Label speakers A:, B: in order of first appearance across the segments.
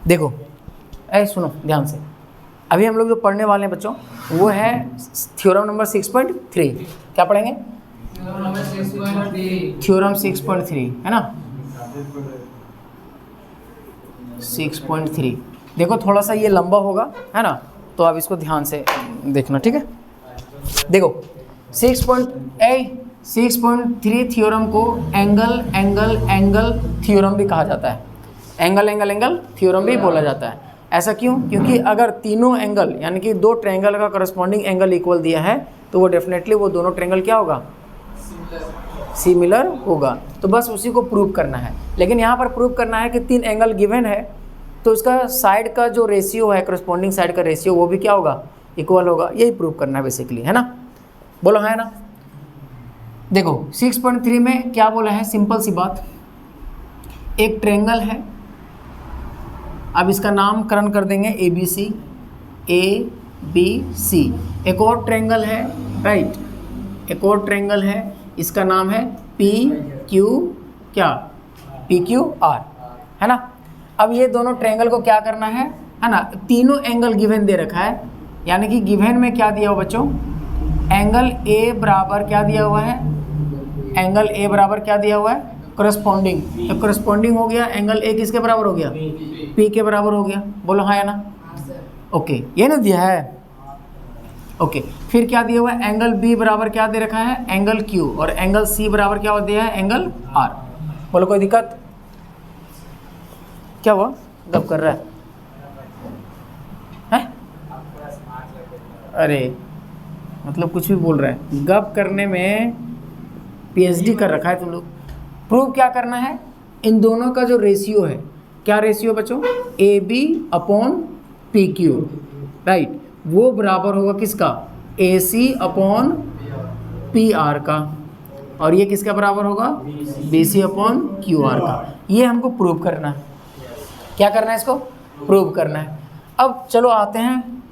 A: देखो ऐ सुनो ध्यान से, अभी हम लोग जो पढ़ने वाले हैं बच्चों वो है थ्योरम नंबर 6.3। क्या पढ़ेंगे? थ्योरम 6.3 है ना, 6.3। देखो थोड़ा सा ये लंबा होगा है ना, तो आप इसको ध्यान से देखना, ठीक है। देखो 6.3 थ्योरम को एंगल एंगल एंगल थ्योरम भी कहा जाता है, एंगल एंगल एंगल थ्योरम भी बोला जाता है। ऐसा क्यों? क्योंकि अगर तीनों एंगल यानी कि दो ट्रायंगल का करस्पॉन्डिंग एंगल इक्वल दिया है तो वो डेफिनेटली वो दोनों ट्रायंगल क्या होगा? सिमिलर होगा। तो बस उसी को प्रूव करना है। लेकिन यहाँ पर प्रूव करना है कि तीन एंगल गिवन है तो इसका साइड का जो रेशियो है, करस्पॉन्डिंग साइड का रेशियो, वो भी क्या होगा? इक्वल होगा। यही प्रूव करना है बेसिकली, है ना। बोलो है ना। देखो 6.3 में क्या बोला है, सिंपल सी बात, एक ट्रायंगल है, अब इसका नामकरण कर देंगे ABC, ABC। एक और ट्रायंगल है, राइट, एक और ट्रायंगल है, इसका नाम है PQ, क्या? PQR, है ना। अब ये दोनों ट्रायंगल को क्या करना है ना, तीनों एंगल गिवन दे रखा है, यानी कि गिवन में क्या दिया हुआ बच्चों? एंगल A बराबर क्या दिया हुआ है? एंगल A बराबर क्या दिया हुआ है? करस्पॉन्डिंग। तो करस्पॉन्डिंग हो गया, एंगल A किसके बराबर हो गया? P के बराबर हो गया। बोलो हाँ या ना। ओके, ये ना दिया है। ओके, फिर क्या दिया हुआ है? एंगल B बराबर क्या दे रखा है? Angle Q। और एंगल C बराबर क्या दिया है? Angle R। बोलो कोई दिक्कत? क्या हुआ? गप कर रहा है? अरे मतलब कुछ भी बोल रहा है, गप करने में PhD कर रखा है तुम लोग। प्रूव क्या करना है? इन दोनों का जो रेशियो है, क्या रेशियो बच्चों? AB अपॉन PQ, राइट, वो बराबर होगा किसका? AC अपॉन PR का। और ये किसका बराबर होगा? BC अपॉन QR का। ये हमको प्रूव करना है। क्या करना है? इसको प्रूव करना है। अब चलो आते हैं,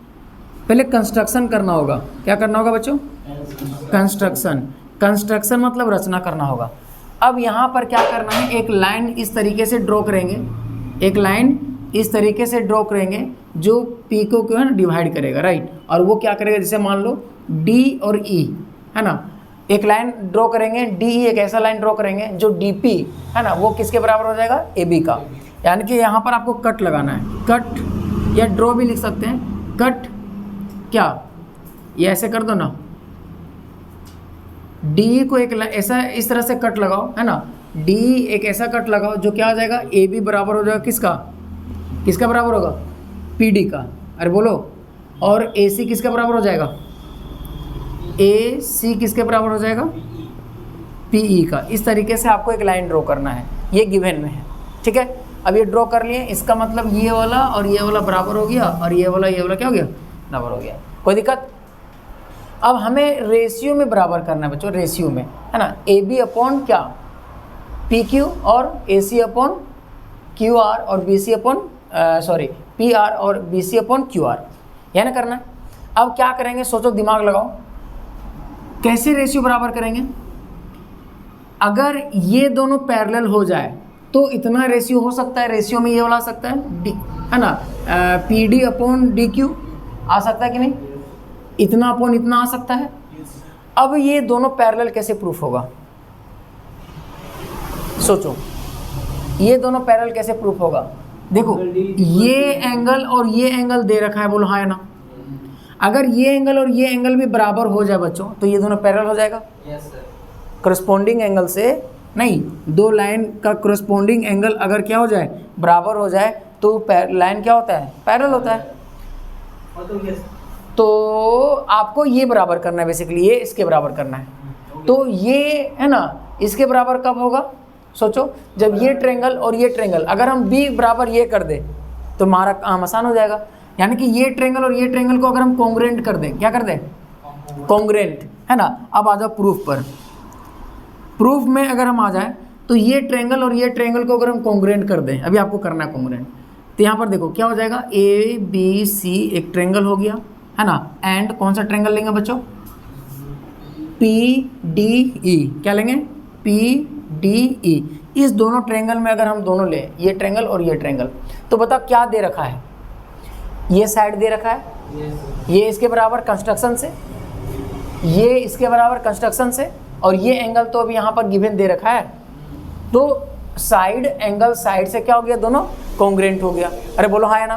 A: पहले कंस्ट्रक्शन करना होगा। क्या करना होगा बच्चों? कंस्ट्रक्शन। कंस्ट्रक्शन मतलब रचना करना होगा। अब यहाँ पर क्या करना है, एक लाइन इस तरीके से ड्रॉ करेंगे, एक लाइन इस तरीके से ड्रॉ करेंगे जो P को है ना डिवाइड करेगा, राइट। और वो क्या करेगा, जैसे मान लो D और E है ना, एक लाइन ड्रॉ करेंगे DE, एक ऐसा लाइन ड्रॉ करेंगे जो DP है ना, वो किसके बराबर हो जाएगा? AB का। यानी कि यहाँ पर आपको कट लगाना है, कट या ड्रॉ भी लिख सकते हैं। कट क्या, ये ऐसे कर दो ना, DE को एक ऐसा इस तरह से कट लगाओ, है ना। DE एक ऐसा कट लगाओ जो क्या हो जाएगा? AB बराबर हो जाएगा किसका? किसका बराबर होगा? PD का। अरे बोलो। और AC किसका बराबर हो जाएगा? AC किसके बराबर हो जाएगा? PE का। इस तरीके से आपको एक लाइन ड्रॉ करना है, ये गिवन में है, ठीक है। अब ये ड्रॉ कर लिए, इसका मतलब ये वाला और ये वाला बराबर हो गया, और ये वाला क्या हो गया? बराबर हो गया। कोई दिक्कत? अब हमें रेशियो में बराबर करना है बच्चों, रेशियो में, है ना। AB अपॉन क्या? PQ और AC अपॉन QR और BC अपॉन PR और BC अपॉन QR, यह ना करना है। अब क्या करेंगे, सोचो, दिमाग लगाओ, कैसे रेशियो बराबर करेंगे? अगर ये दोनों पैरेलल हो जाए तो इतना रेशियो हो सकता है, रेशियो में ये वाला आ सकता है D, है ना, PD अपॉन DQ आ सकता है कि नहीं? इतना अपॉन इतना आ सकता है। अब ये दोनों पैरेलल कैसे प्रूफ होगा? सोचो, ये दोनों पैरेलल कैसे प्रूफ होगा? देखो, ये एंगल और ये एंगल दे रखा है, बोलो हाँ या ना। अगर ये एंगल और ये एंगल भी बराबर हो जाए बच्चों तो ये दोनों पैरेलल हो जाएगा। Yes sir. करस्पॉन्डिंग एंगल से नहीं, दो लाइन का करस्पॉन्डिंग एंगल अगर क्या हो जाए? बराबर हो जाए तो लाइन क्या होता है? पैरेलल होता है। तो आपको ये बराबर करना है, बेसिकली ये इसके बराबर करना है। तो ये है ना, इसके बराबर कब होगा? सोचो, जब ये ट्रायंगल और ये ट्रायंगल, अगर हम B बराबर ये कर दें तो हमारा काम आसान हो जाएगा। यानी कि ये ट्रायंगल और ये ट्रायंगल को अगर हम कॉन्ग्रुएंट कर दें, क्या कर दें? कॉन्ग्रुएंट, है ना। अब आ जाओ प्रूफ पर। प्रूफ में अगर हम आ जाए तो ये ट्रायंगल और ये ट्रायंगल को अगर हम कॉन्ग्रुएंट कर दें, अभी आपको करना है कॉन्ग्रुएंट, तो यहाँ पर देखो क्या हो जाएगा? ABC एक ट्रायंगल हो गया, है ना। एंड कौन सा ट्रायंगल लेंगे बच्चों? PDE। क्या लेंगे? PDE। इस दोनों ट्रायंगल में अगर हम दोनों लें, ये ट्रायंगल और ये ट्रायंगल, तो बता क्या दे रखा है, ये साइड दे रखा है, ये इसके बराबर कंस्ट्रक्शन से, ये इसके बराबर कंस्ट्रक्शन से, और ये एंगल तो अभी यहाँ पर गिवन दे रखा है। तो साइड एंगल साइड से क्या हो गया, दोनों कॉन्ग्रुएंट हो गया। अरे बोलो हाँ या ना।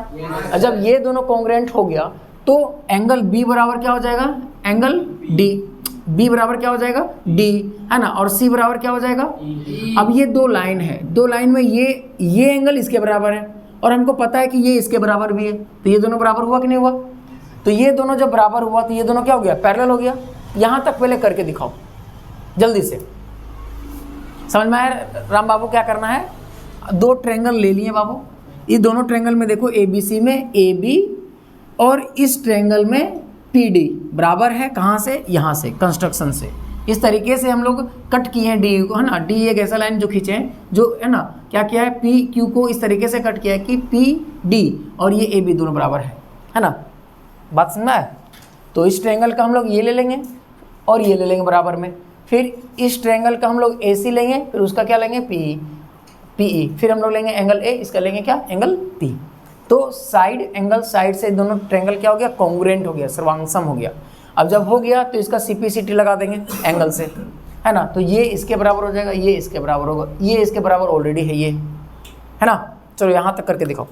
A: और जब ये दोनों कॉन्ग्रुएंट हो गया तो एंगल बी बराबर क्या हो जाएगा, एंगल डी, बी बराबर क्या हो जाएगा, डी, है ना, और सी बराबर क्या हो जाएगा। अब ये दो लाइन है, दो लाइन में ये एंगल इसके बराबर है और हमको पता है कि ये इसके बराबर भी है, तो ये दोनों बराबर हुआ कि नहीं हुआ। तो ये दोनों जब बराबर हुआ तो ये दोनों क्या हो गया, पैरेलल हो गया। यहाँ तक पहले करके दिखाओ जल्दी से, समझ में आया राम बाबू क्या करना है। दो ट्रायंगल ले लिए बाबू, ये दोनों ट्रायंगल में देखो ए बी सी में ए बी और इस ट्रायंगल में पी डी बराबर है, कहाँ से, यहाँ से कंस्ट्रक्शन से। इस तरीके से हम लोग कट किए हैं डी को, है ना, डी एक ऐसा लाइन जो खींचे हैं, जो है ना क्या किया है, पी क्यू को इस तरीके से कट किया है कि पी डी और ये ए बी दोनों बराबर है ना, बात समझना है। तो इस ट्रायंगल का हम लोग ये ले लेंगे और ये ले लेंगे बराबर में, फिर इस ट्रायंगल का हम लोग ए सी लेंगे, फिर उसका क्या लेंगे, पी ई, फिर हम लोग लेंगे एंगल ए, इसका लेंगे क्या, एंगल पी। तो साइड एंगल साइड से दोनों ट्रायंगल क्या हो गया, कॉन्ग्रुएंट हो गया, सर्वांगसम हो गया। अब जब हो गया तो इसका CP/CT लगा देंगे एंगल से, है ना, तो ये इसके बराबर हो जाएगा, ये इसके बराबर होगा, ये इसके बराबर ऑलरेडी है ये, है ना। चलो यहाँ तक करके दिखाओ।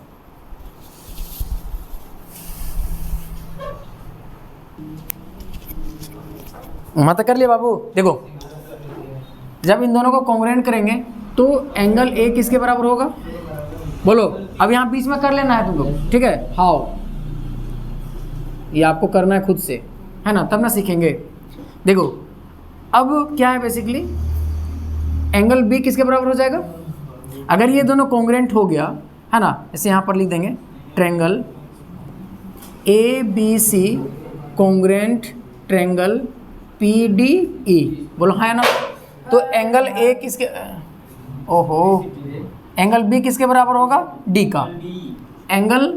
A: वहाँ तक कर लिया बाबू। देखो जब इन दोनों को कॉन्ग्रुएंट करेंगे तो एंगल ए किसके बराबर होगा, बोलो। अब यहाँ बीच में कर लेना है तुम लोग, ठीक है, हाउ, ये आपको करना है खुद से, है ना, तब ना सीखेंगे। देखो अब क्या है, बेसिकली एंगल बी किसके बराबर हो जाएगा, अगर ये दोनों कॉन्ग्रुएंट हो गया, है ना, इसे यहाँ पर लिख देंगे triangle A B C congruent triangle P D E, बोलो हाँ या ना। तो एंगल ए किसके, ओहो, एंगल बी किसके बराबर होगा, डी का, एंगल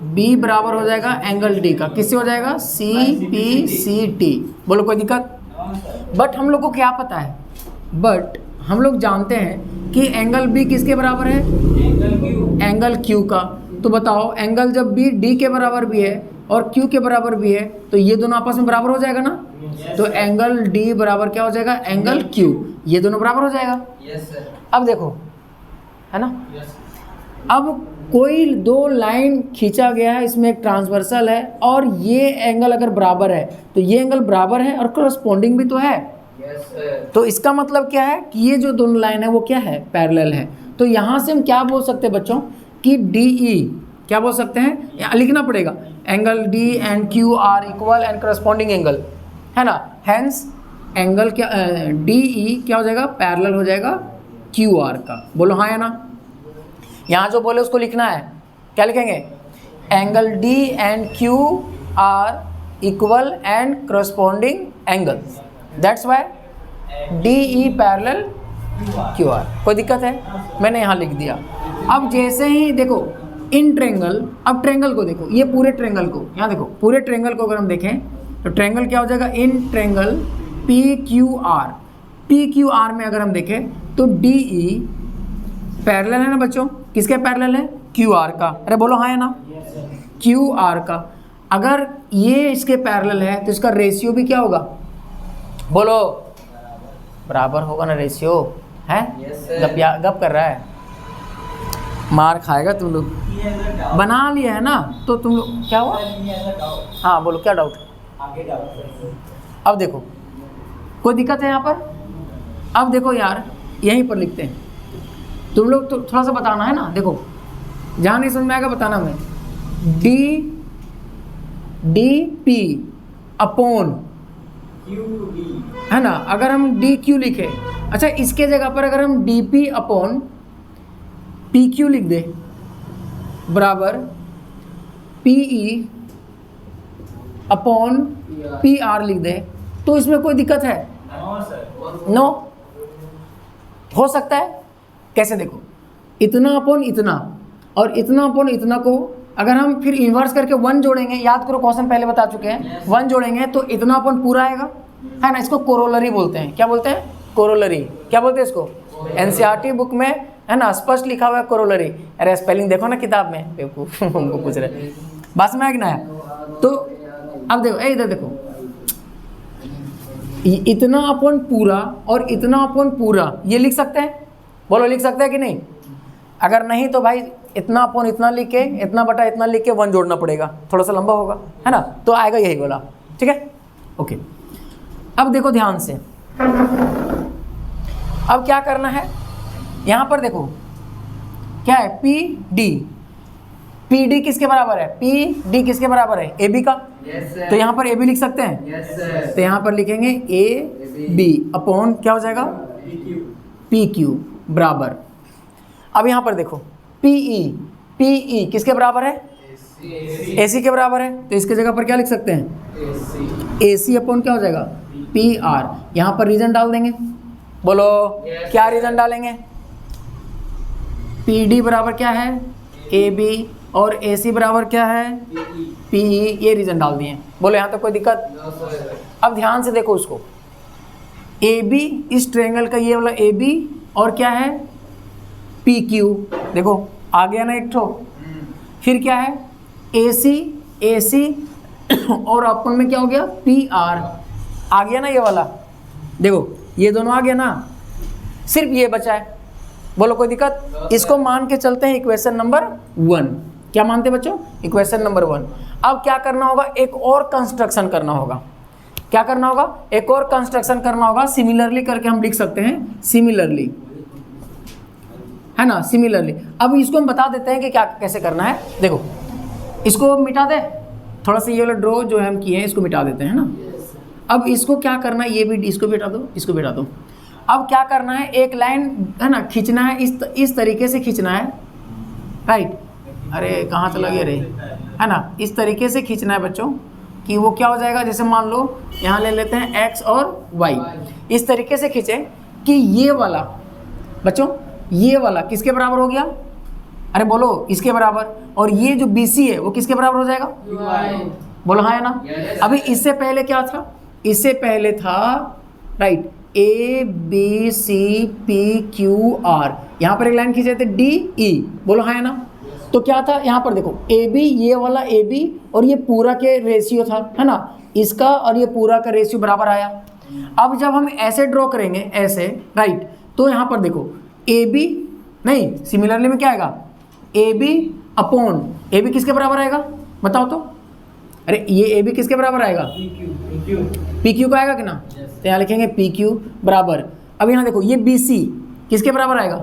A: बी बराबर हो जाएगा एंगल डी का, किससे हो जाएगा, CP/CT, बोलो कोई दिक्कत। बट हम लोग को क्या पता है, बट हम लोग जानते हैं कि एंगल बी किसके बराबर है, एंगल क्यू का। तो बताओ एंगल जब बी डी के बराबर भी है और क्यू के बराबर भी है तो ये दोनों आपस में बराबर हो जाएगा ना। तो एंगल डी बराबर क्या हो जाएगा, एंगल क्यू, ये दोनों बराबर हो जाएगा। अब देखो, है ना, अब कोई दो लाइन खींचा गया है, इसमें एक ट्रांसवर्सल है और ये एंगल अगर बराबर है तो ये एंगल बराबर है और करस्पॉन्डिंग भी तो है। तो इसका मतलब क्या है कि ये जो दोनों लाइन है वो क्या है, पैरेलल है। तो यहाँ से हम क्या बोल सकते हैं बच्चों कि DE, क्या बोल सकते हैं, यहाँ लिखना पड़ेगा, angle D and Q are equal and corresponding angle, है ना। हैंस एंगल क्या DE क्या हो जाएगा, पैरेलल हो जाएगा QR का, बोलो हाँ या ना। यहाँ जो बोले उसको लिखना है, क्या लिखेंगे, angle D and Q are equal and corresponding angle, that's why DE parallel QR। कोई दिक्कत है, मैंने यहाँ लिख दिया। अब जैसे ही देखो इन ट्रायंगल, अब ट्रायंगल को देखो, ये पूरे ट्रायंगल को, यहाँ देखो पूरे ट्रायंगल को अगर हम देखें तो ट्रायंगल क्या हो जाएगा, इन ट्रायंगल PQR, PQR में अगर हम देखें तो DE पैरेलल है ना बच्चों, किसके पैरेलल है, QR का। अरे बोलो हाँ है ना, QR का। अगर ये इसके पैरेलल है तो इसका रेशियो भी क्या होगा, बोलो बराबर होगा ना, रेशियो है। गप कर रहा है, मार खाएगा तुम लोग, बना लिया है ना। तो तुम लोग क्या हुआ, हाँ बोलो क्या डाउट है। अब देखो कोई दिक्कत है यहाँ पर, अब देखो यार यहीं पर लिखते हैं, तुम लोग तो थोड़ा सा बताना है ना। देखो जहाँ नहीं समझ में आएगा बताना, मैं DP अपॉन है ना, अगर हम DQ लिखे, अच्छा इसके जगह पर अगर हम DP अपॉन PQ लिख दे बराबर PE अपॉन PR लिख दे, तो इसमें कोई दिक्कत है, नो हो सकता है। कैसे, देखो इतना अपॉन इतना और इतना अपॉन इतना को अगर हम फिर इन्वर्स करके 1 जोड़ेंगे, याद करो क्वेश्चन पहले बता चुके हैं, 1 जोड़ेंगे तो इतना अपॉन पूरा आएगा, है ना। इसको कोरोलरी बोलते हैं, क्या बोलते हैं, कोरोलरी, क्या बोलते हैं इसको, एनसीईआरटी बुक में है ना स्पष्ट लिखा हुआ है कोरोलरी। अरे स्पेलिंग देखो ना किताब में, बेवकूफ हमको पूछ रहे, बात में आया कि ना आया? तो अब देखो इधर देखो, इतना अपन पूरा और इतना अपन पूरा ये लिख सकते हैं, बोलो लिख सकते हैं कि नहीं? अगर नहीं तो भाई इतना अपन इतना लिख के, इतना बटा इतना लिख के 1 जोड़ना पड़ेगा, थोड़ा सा लंबा होगा है ना, तो आएगा यही बोला। ठीक है, ओके। अब देखो ध्यान से, अब क्या करना है, यहाँ पर देखो क्या है, पी डी, पी डी किसके बराबर है? पी डी किसके बराबर है? ए बी का। तो यहाँ पर ए बी लिख सकते हैं। तो यहाँ पर लिखेंगे ए बी अपॉन क्या हो जाएगा? पी क्यू बराबर। अब यहाँ पर देखो पीई, पीई किसके बराबर है? ए सी के बराबर है। तो इसके जगह पर क्या लिख सकते हैं? ए सी अपॉन क्या हो जाएगा? P R. यहाँ पर रीजन डाल देंगे, बोलो क्या रीजन डालेंगे? पी डी बराबर क्या है? ए बी, और ए सी बराबर क्या है? P E. ये रीजन डाल दिए, बोलो यहाँ तो कोई दिक्कत? अब ध्यान से देखो उसको, ए बी इस ट्रायंगल का ये वाला ए बी, और क्या है? P Q. देखो आ गया ना एक ठो। फिर क्या है? ए सी, ए सी और अपन में क्या हो गया? P R. आ गया ना ये वाला, देखो ये दोनों आ गया ना, सिर्फ ये बचा है, बोलो कोई दिक्कत? इसको मान के चलते हैं इक्वेशन नंबर 1। क्या मानते हैं बच्चों? Equation number 1। अब क्या करना होगा? एक और कंस्ट्रक्शन करना होगा। क्या करना होगा? एक और कंस्ट्रक्शन करना होगा। सिमिलरली करके हम लिख सकते हैं, सिमिलरली है ना, सिमिलरली। अब इसको हम बता देते हैं कि क्या कैसे करना है। देखो इसको मिटा दे, थोड़ा सा ये वाला ड्रॉ जो हम किए हैं इसको मिटा देते हैं ना। अब इसको क्या करना है, ये भी इसको भी हटा दो, इसको भी हटा दो। अब क्या करना है, एक लाइन है ना खींचना है, इस तरीके से खींचना है, राइट। अरे कहाँ चला गया रे, है ना, इस तरीके से खींचना है बच्चों कि वो क्या हो जाएगा, जैसे मान लो यहाँ ले लेते हैं x और y, इस तरीके से खींचें कि ये वाला बच्चों, ये वाला किसके बराबर हो गया? अरे बोलो इसके बराबर। और ये जो BC है वो किसके बराबर हो जाएगा? बोलो हाँ है ना। अभी इससे पहले क्या था? इससे पहले था right A B C P Q R, यहाँ पर एक लाइन खींचे थे D E, बोलो हाँ है ना। तो क्या था यहाँ पर देखो ए बी, ये वाला ए बी और ये पूरा के रेशियो था, है ना, इसका और ये पूरा का रेशियो बराबर आया। अब जब हम ऐसे ड्रॉ करेंगे ऐसे, राइट, तो यहाँ पर देखो ए बी नहीं, सिमिलरली में क्या आएगा? A B upon, A B किसके बराबर आएगा बताओ तो? अरे ये ए बी किसके बराबर आएगा? पी क्यू का आएगा कि ना? तो यहाँ लिखेंगे पी क्यू बराबर। अब यहाँ देखो ये बी सी किसके बराबर आएगा?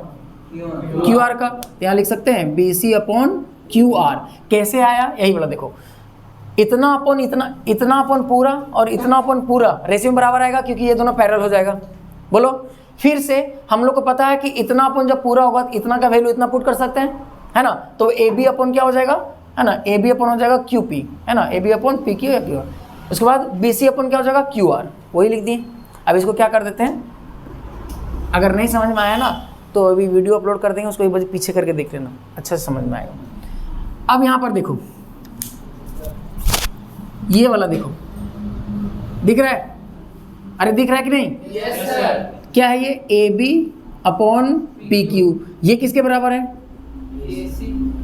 A: क्यू आर का। तो यहाँ लिख सकते हैं B C upon Q R. कैसे आया? यही वाला देखो, इतना अपॉन इतना, इतना अपॉन पूरा और इतना अपॉन पूरा रेशियो में बराबर आएगा, क्योंकि ये दोनों पैरेलल हो जाएगा। बोलो फिर से, हम लोग को पता है कि इतना अपॉन जब पूरा होगा तो इतना का वैल्यू इतना पुट कर सकते हैं, है ना। तो ए बी अपॉन क्या हो जाएगा, है ना, ए बी अपॉन हो जाएगा क्यू पी, है ना, A B upon P Q या क्यू आर। उसके बाद बी सी अपॉन क्या हो जाएगा? क्यू आर, वही लिख दिए। अब इसको क्या कर देते हैं, अगर नहीं समझ में आया ना तो अभी वीडियो अपलोड कर देंगे, उसको एक बार पीछे करके देख लेना, अच्छा से समझ में आएगा। अब यहाँ पर देखो ये वाला देखो, दिख रहा है? अरे दिख रहा है कि नहीं? Yes sir. क्या है ये? A B upon P Q. ये किसके बराबर है?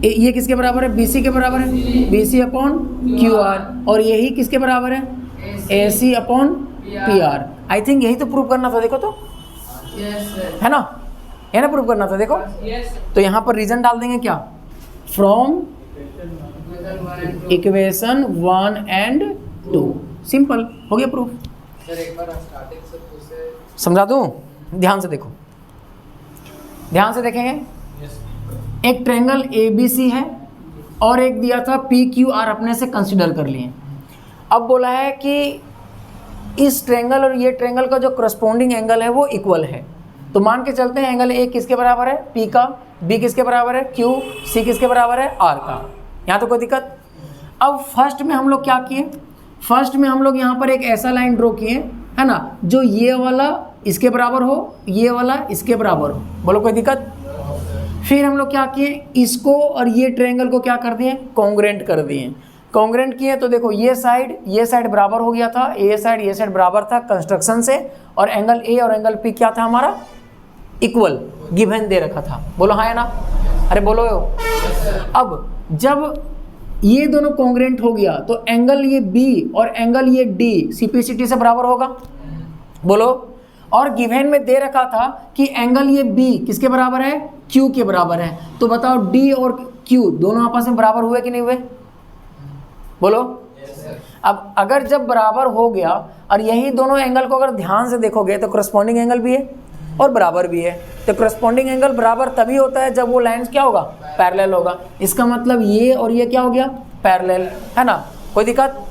A: ये किसके बराबर है? बी सी के बराबर है, B C upon Q R. और यही किसके बराबर है? A C upon P R. I think यही तो प्रूव करना था, देखो तो है ना, है ना, प्रूव करना था देखो। तो यहाँ पर रीजन डाल देंगे क्या? From equation 1 and 2। सिंपल हो गया प्रूफ। समझा दूँ? ध्यान से देखो, ध्यान से देखेंगे। एक ट्रायंगल ABC है और एक दिया था PQR, अपने से कंसीडर कर लिए। अब बोला है कि इस ट्रायंगल और ये ट्रायंगल का जो करस्पॉन्डिंग एंगल है वो इक्वल है। तो मान के चलते हैं एंगल A किसके बराबर है? P का, B किसके बराबर है? Q, C किसके बराबर है? R का। यहाँ तो कोई दिक्कत? अब फर्स्ट में हम लोग क्या किए? फर्स्ट में हम लोग यहाँ पर एक ऐसा लाइन ड्रॉ किए, है ना, जो ये वाला इसके बराबर हो, ये वाला इसके बराबर हो, बोलो कोई दिक्कत? फिर हम लोग क्या किए, इसको और ये ट्रायंगल को क्या कर दिए? कॉन्ग्रुएंट कर दिए। कॉन्ग्रुएंट किए तो देखो ये साइड बराबर हो गया था, ये साइड बराबर था कंस्ट्रक्शन से, और एंगल ए और एंगल पी क्या था हमारा? इक्वल गिवन दे रखा था, बोलो हाँ या ना, अरे बोलो। अब जब ये दोनों कॉन्ग्रुएंट हो गया तो एंगल ये बी और एंगल ये डी सीपीसीटी से बराबर होगा, बोलो। और गिवन में दे रखा था कि एंगल ये बी किसके बराबर है, क्यू के बराबर है, तो बताओ डी और क्यू दोनों आपस में बराबर हुए कि नहीं हुए, बोलो। अब अगर जब बराबर हो गया और यही दोनों एंगल को अगर ध्यान से देखोगे तो करस्पॉन्डिंग एंगल भी है और बराबर भी है, तो करस्पॉन्डिंग एंगल बराबर तभी होता है जब वो लाइन्स क्या होगा, पैरेलल होगा। इसका मतलब ये और ये क्या हो गया, पैरेलल, है ना, कोई दिक्कत।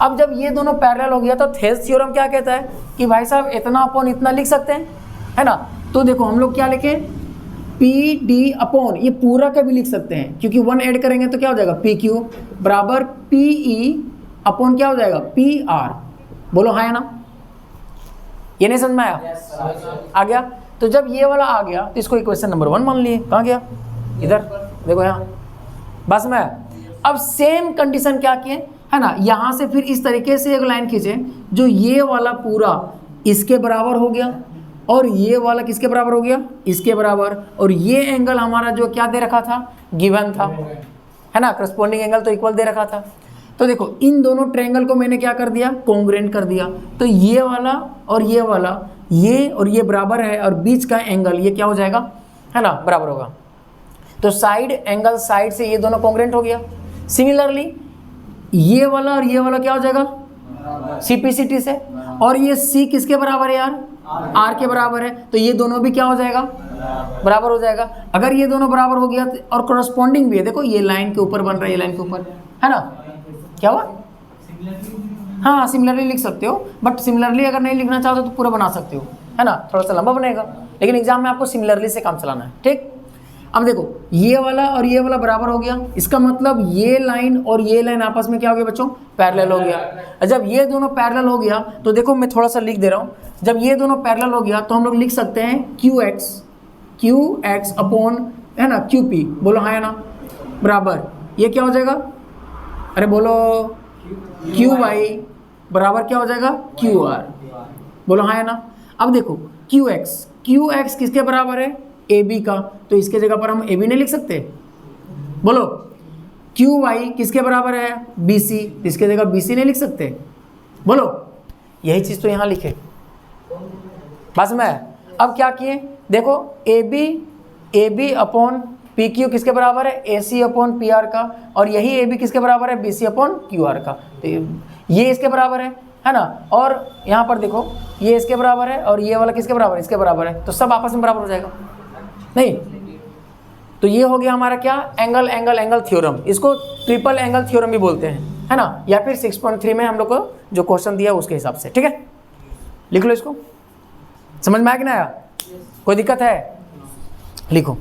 A: अब जब ये दोनों पैरेलल हो गया तो थेल्स थ्योरम क्या कहता है कि भाई साहब इतना अपॉन इतना लिख सकते हैं, है ना। तो देखो हम लोग क्या लिखें, पी डी अपॉन, ये पूरा का भी लिख सकते हैं क्योंकि 1 ऐड करेंगे तो क्या हो जाएगा, पी क्यू बराबर पी ई अपॉन क्या हो जाएगा, पी आर, बोलो हाँ या ना। ये नहीं समझ में आया, आ गया। तो जब ये वाला आ गया तो इसको इक्वेशन नंबर 1 मान लिए, कहाँ गया, इधर देखो यहाँ, बस में। अब सेम कंडीशन क्या किए, है ना, यहाँ से फिर इस तरीके से एक लाइन खींचे जो ये वाला पूरा इसके बराबर हो गया और ये वाला किसके बराबर हो गया, इसके बराबर, और ये एंगल हमारा जो क्या दे रखा था, गिवन था, है ना, करस्पॉन्डिंग एंगल तो इक्वल दे रखा था। तो देखो इन दोनों ट्रायंगल को मैंने क्या कर दिया, कॉन्ग्रुएंट कर दिया, तो ये वाला और ये वाला, ये और ये बराबर है और बीच का एंगल ये क्या हो जाएगा, है ना, बराबर होगा। तो साइड एंगल साइड से ये दोनों कॉन्ग्रुएंट हो गया। सिमिलरली ये वाला और ये वाला क्या हो जाएगा, सीपीसीटी से, और ये सी किसके बराबर है यार, आर के बराबर है, तो ये दोनों भी क्या हो जाएगा, बराबर हो जाएगा। अगर ये दोनों बराबर हो गया और करस्पॉन्डिंग भी है, देखो ये लाइन के ऊपर बन रहा है, ये लाइन के ऊपर, है ना, क्या हुआ, हाँ सिमिलरली लिख सकते हो, बट सिमिलरली अगर नहीं लिखना चाहते तो पूरा बना सकते हो, है ना, थोड़ा सा लंबा बनेगा, लेकिन एग्जाम में आपको सिमिलरली से काम चलाना है, ठीक। अब देखो ये वाला और ये वाला बराबर हो गया, इसका मतलब ये लाइन और ये लाइन आपस में क्या हो गया बच्चों, पैरेलल हो गया। जब ये दोनों पैरेलल हो गया तो देखो मैं थोड़ा सा लिख दे रहा हूँ, जब ये दोनों पैरेलल हो गया तो हम लोग लिख सकते हैं क्यू एक्स अपॉन, है ना, क्यू पी, बोलो हाँ या ना, बराबर ये क्या हो जाएगा, अरे बोलो क्यू वाई बराबर क्या हो जाएगा, क्यू आर, बोलो हाँ या ना। अब देखो क्यू एक्स किसके बराबर है, ए बी का, तो इसके जगह पर हम ए बी नहीं लिख सकते, बोलो। क्यू वाई किसके बराबर है, बी सी, इसके जगह बी सी नहीं लिख सकते, बोलो। यही चीज़ तो यहाँ लिखे, बस मैं। अब क्या किए, देखो A B upon P Q किसके बराबर है, A C upon P R का, और यही ए बी किसके बराबर है, B C upon Q R का, तो ये इसके बराबर है ना। और यहाँ पर देखो ये इसके बराबर है और ये वाला किसके बराबर है, इसके बराबर है, तो सब आपस में बराबर हो जाएगा, नहीं। तो ये हो गया हमारा क्या, एंगल एंगल एंगल थ्योरम, इसको ट्रिपल एंगल थ्योरम भी बोलते हैं, है ना, या फिर 6.3 में हम लोग को जो क्वेश्चन दिया उसके हिसाब से, ठीक है। लिख लो इसको, समझ में आया कि ना आया, कोई दिक्कत है, लिखो।